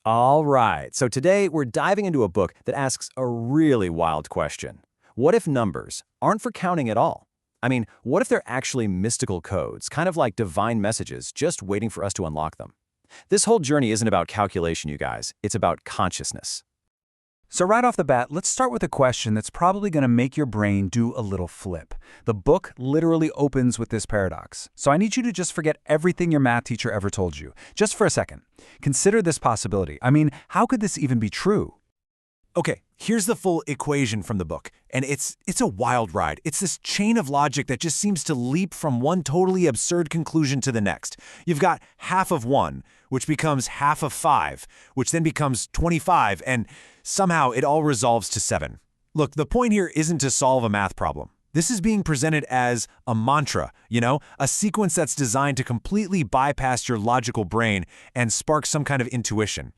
All right, so today we're diving into a book that asks a really wild question. What if numbers aren't for counting at all? I mean, what if they're actually mystical codes, kind of like divine messages, just waiting for us to unlock them? This whole journey isn't about calculation, you guys. It's about consciousness. So right off the bat, let's start with a question that's probably going to make your brain do a little flip. The book literally opens with this paradox. So I need you to just forget everything your math teacher ever told you. Just for a second. Consider this possibility. I mean, how could this even be true? Okay, here's the full equation from the book, and it's a wild ride. It's this chain of logic that just seems to leap from one totally absurd conclusion to the next. You've got half of 1, which becomes half of 5, which then becomes 25, and somehow it all resolves to 7. Look, the point here isn't to solve a math problem. This is being presented as a mantra, a sequence that's designed to completely bypass your logical brain and spark some kind of intuition.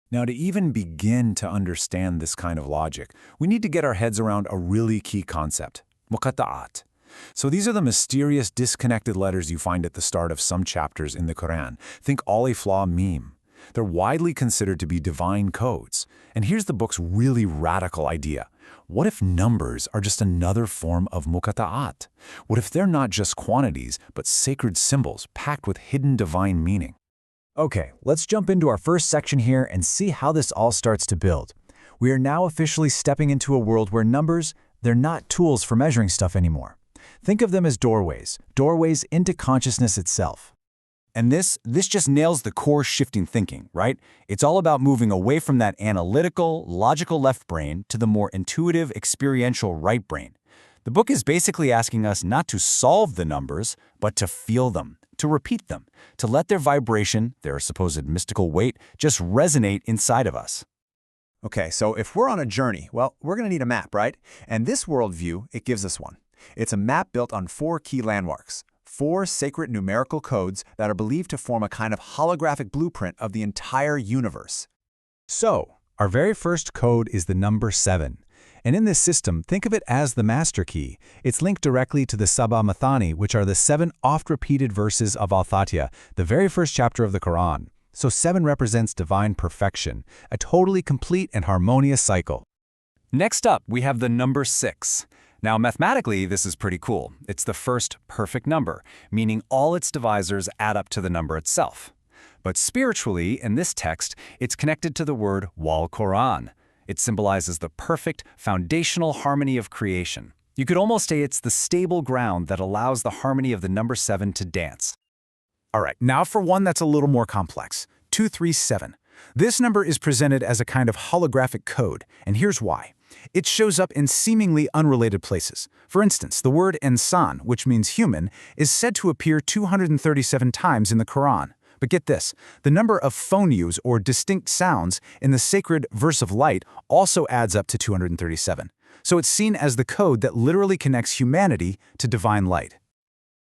Now, to even begin to understand this kind of logic, we need to get our heads around a really key concept, muqatta'at. So these are the mysterious disconnected letters you find at the start of some chapters in the Quran. Think alif, lam, mim. They're widely considered to be divine codes. And here's the book's really radical idea. What if numbers are just another form of muqatta'at? What if they're not just quantities, but sacred symbols packed with hidden divine meaning? Okay, let's jump into our first section here and see how this all starts to build. We are now officially stepping into a world where numbers, they're not tools for measuring stuff anymore. Think of them as doorways into consciousness itself. And this just nails the core shifting thinking, right? It's all about moving away from that analytical, logical left brain to the more intuitive, experiential right brain. The book is basically asking us not to solve the numbers, but to feel them, to repeat them, to let their vibration, their supposed mystical weight, just resonate inside of us. Okay, so if we're on a journey, well, we're going to need a map, right? And this worldview, it gives us one. It's a map built on 4 key landmarks, 4 sacred numerical codes that are believed to form a kind of holographic blueprint of the entire universe. So, our very first code is the number 7. And in this system, think of it as the master key. It's linked directly to the Sabah Mathani, which are the 7 oft-repeated verses of Al-Fatiha, the very first chapter of the Quran. So 7 represents divine perfection, a totally complete and harmonious cycle. Next up, we have the number 6. Now, mathematically, this is pretty cool. It's the first perfect number, meaning all its divisors add up to the number itself. But spiritually, in this text, it's connected to the word wal Quran. It symbolizes the perfect, foundational harmony of creation. You could almost say it's the stable ground that allows the harmony of the number 7 to dance. All right, now for one that's a little more complex, 237. This number is presented as a kind of holographic code, and here's why. It shows up in seemingly unrelated places. For instance, the word insan, which means human, is said to appear 237 times in the Quran. But get this, the number of phonies or distinct sounds in the sacred verse of light also adds up to 237. So it's seen as the code that literally connects humanity to divine light.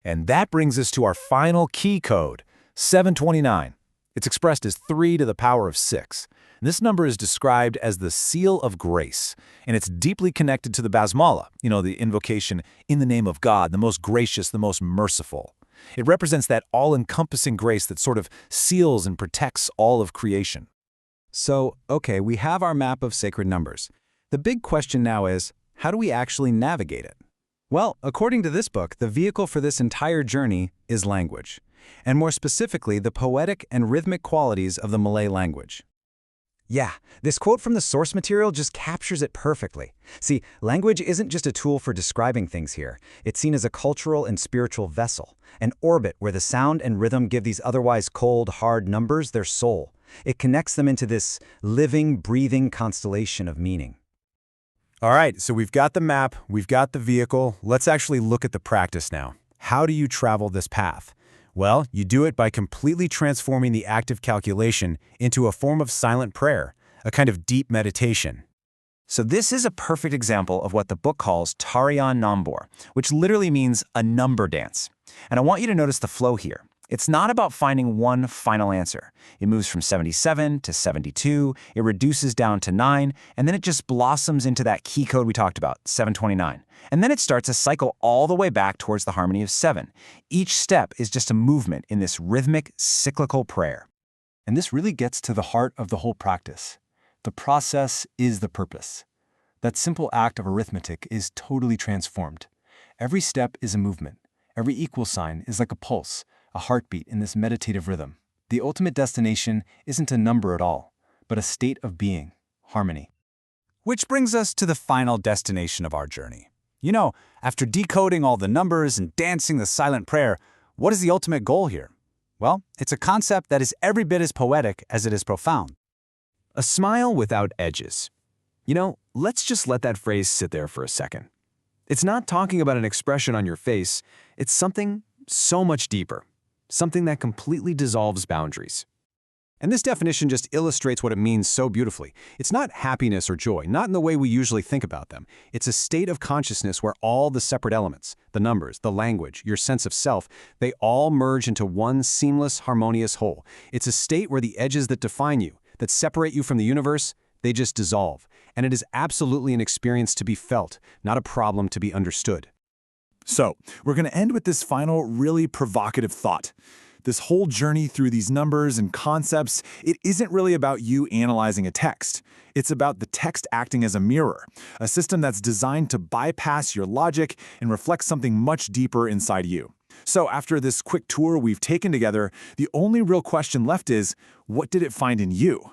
And that brings us to our final key code, 729. It's expressed as 3 to the power of 6. This number is described as the seal of grace, and it's deeply connected to the basmala, the invocation in the name of God, the most gracious, the most merciful. It represents that all-encompassing grace that sort of seals and protects all of creation. So, okay, we have our map of sacred numbers. The big question now is, how do we actually navigate it? Well, according to this book, the vehicle for this entire journey is language, and more specifically, the poetic and rhythmic qualities of the Malay language. Yeah, this quote from the source material just captures it perfectly. See, language isn't just a tool for describing things here. It's seen as a cultural and spiritual vessel, an orbit where the sound and rhythm give these otherwise cold, hard numbers their soul. It connects them into this living, breathing constellation of meaning. All right, so we've got the map, we've got the vehicle. Let's actually look at the practice now. How do you travel this path? Well, you do it by completely transforming the act of calculation into a form of silent prayer, a kind of deep meditation. So this is a perfect example of what the book calls tarian nombor, which literally means a number dance. And I want you to notice the flow here. It's not about finding one final answer. It moves from 77 to 72, it reduces down to 9, and then it just blossoms into that key code we talked about, 729. And then it starts a cycle all the way back towards the harmony of 7. Each step is just a movement in this rhythmic, cyclical prayer. And this really gets to the heart of the whole practice. The process is the purpose. That simple act of arithmetic is totally transformed. Every step is a movement. Every equal sign is like a pulse, a heartbeat in this meditative rhythm. The ultimate destination isn't a number at all, but a state of being, harmony. Which brings us to the final destination of our journey. You know, after decoding all the numbers and dancing the silent prayer, what is the ultimate goal here? Well, it's a concept that is every bit as poetic as it is profound. A smile without edges. You know, let's just let that phrase sit there for a second. It's not talking about an expression on your face, it's something so much deeper, something that completely dissolves boundaries. And this definition just illustrates what it means so beautifully. It's not happiness or joy, not in the way we usually think about them. It's a state of consciousness where all the separate elements, the numbers, the language, your sense of self, they all merge into one seamless, harmonious whole. It's a state where the edges that define you, that separate you from the universe, they just dissolve. And it is absolutely an experience to be felt, not a problem to be understood. So, we're going to end with this final, really provocative thought. This whole journey through these numbers and concepts, it isn't really about you analyzing a text. It's about the text acting as a mirror, a system that's designed to bypass your logic and reflect something much deeper inside you. So after this quick tour we've taken together, the only real question left is, what did it find in you?